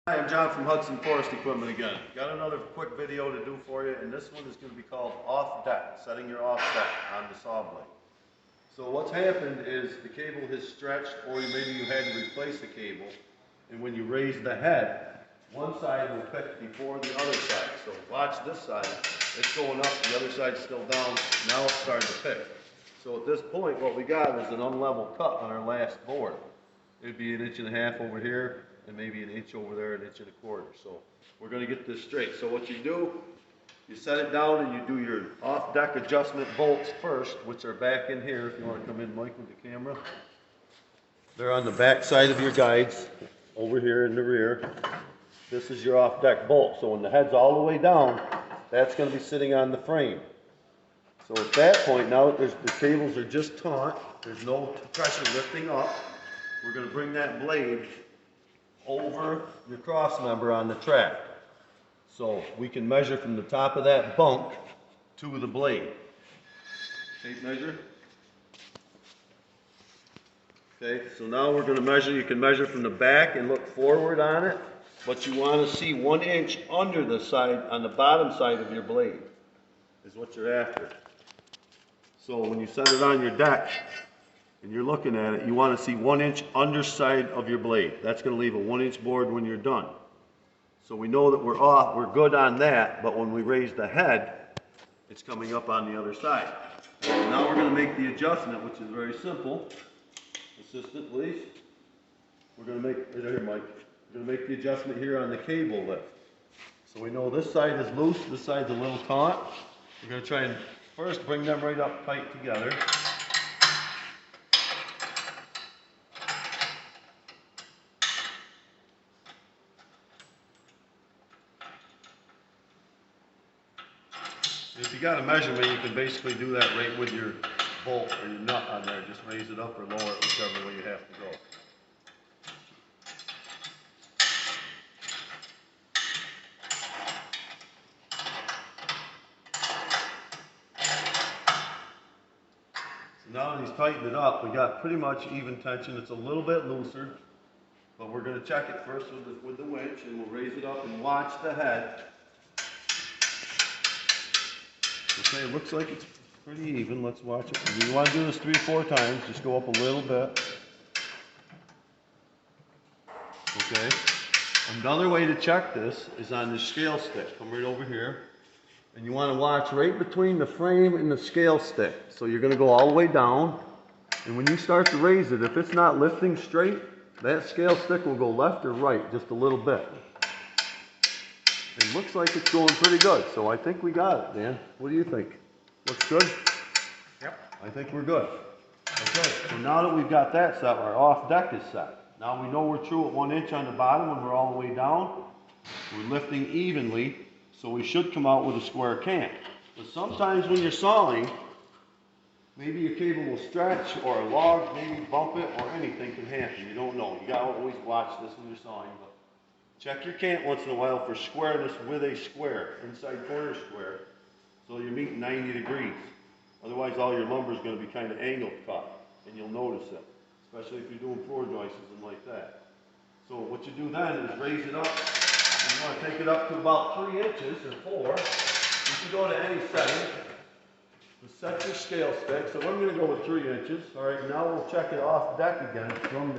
Hi, I'm John from Hud-Son Forest Equipment again. Got another quick video to do for you, and this one is going to be called off deck, setting your off deck on the saw blade. So what's happened is the cable has stretched, or maybe you had to replace the cable, and when you raise the head, one side will pick before the other side. So watch this side, it's going up, the other side's still down, now it's starting to pick. So at this point, what we got is an unlevel cut on our last board. It'd be 1.5 inches over here, and maybe 1 inch over there, 1.25 inches. So we're going to get this straight. So what you do, you set it down and you do your off-deck adjustment bolts first, which are back in here. If you want to come in, Mike, with the camera. They're on the back side of your guides, over here in the rear. This is your off-deck bolt. So when the head's all the way down, that's going to be sitting on the frame. So at that point, now that the cables are just taut, there's no pressure lifting up, we're going to bring that blade over your cross member on the track. So we can measure from the top of that bunk to the blade. Tape measure. Okay, so now we're going to measure. You can measure from the back and look forward on it, but you want to see 1 inch under the side, on the bottom side of your blade, is what you're after. So when you set it on your deck, and you're looking at it, you want to see 1 inch underside of your blade. That's going to leave a 1 inch board when you're done. So we know that we're good on that, but when we raise the head, it's coming up on the other side. So now we're going to make the adjustment, which is very simple. Assistant, please. We're going to make, right here, Mike. We're going to make the adjustment here on the cable lift. So we know this side is loose, this side's a little taut. We're going to try and first bring them right up tight together. If you got a measurement, you can basically do that right with your bolt or your nut on there. Just raise it up or lower it, whichever way you have to go. So now that he's tightened it up, we got pretty much even tension. It's a little bit looser, but we're going to check it first with the winch, and we'll raise it up and watch the head. Okay, it looks like it's pretty even. Let's watch it. If you want to do this 3 or 4 times, just go up a little bit. Okay. Another way to check this is on the scale stick. Come right over here. And you want to watch right between the frame and the scale stick. So you're going to go all the way down. And when you start to raise it, if it's not lifting straight, that scale stick will go left or right just a little bit. It looks like it's going pretty good, so I think we got it, Dan. What do you think? Looks good? Yep. I think we're good. Okay, so now that we've got that set, our off deck is set. Now we know we're true at 1 inch on the bottom when we're all the way down. We're lifting evenly, so we should come out with a square cant. But sometimes when you're sawing, maybe your cable will stretch or a log maybe bump it or anything can happen. You don't know. You gotta always watch this when you're sawing. But check your cant once in a while for squareness with a square, inside corner square, so you're meeting 90 degrees. Otherwise, all your lumber is going to be kind of angled cut, and you'll notice it, especially if you're doing floor joists and like that. So what you do then is raise it up. You want to take it up to about 3 inches or 4. You can go to any setting. Set your scale stick. So I'm going to go with 3 inches. All right, now we'll check it off deck again from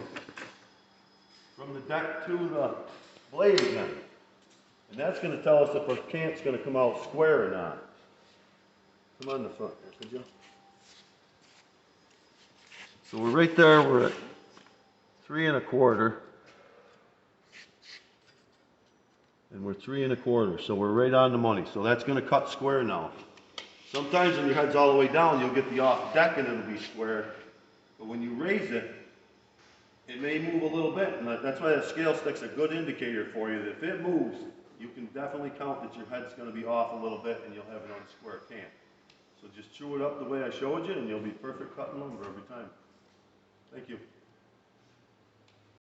the deck to the blade again. And that's going to tell us if our cant's going to come out square or not. Come on the front there, could you? So we're right there, we're at 3 1/4. And we're 3 1/4, so we're right on the money. So that's going to cut square now. Sometimes when your head's all the way down, you'll get the off deck and it'll be square. But when you raise it, it may move a little bit, and that's why that scale stick's a good indicator for you. That if it moves, you can definitely count that your head's going to be off a little bit and you'll have it on square cant. So just chew it up the way I showed you and you'll be perfect cutting lumber every time. Thank you.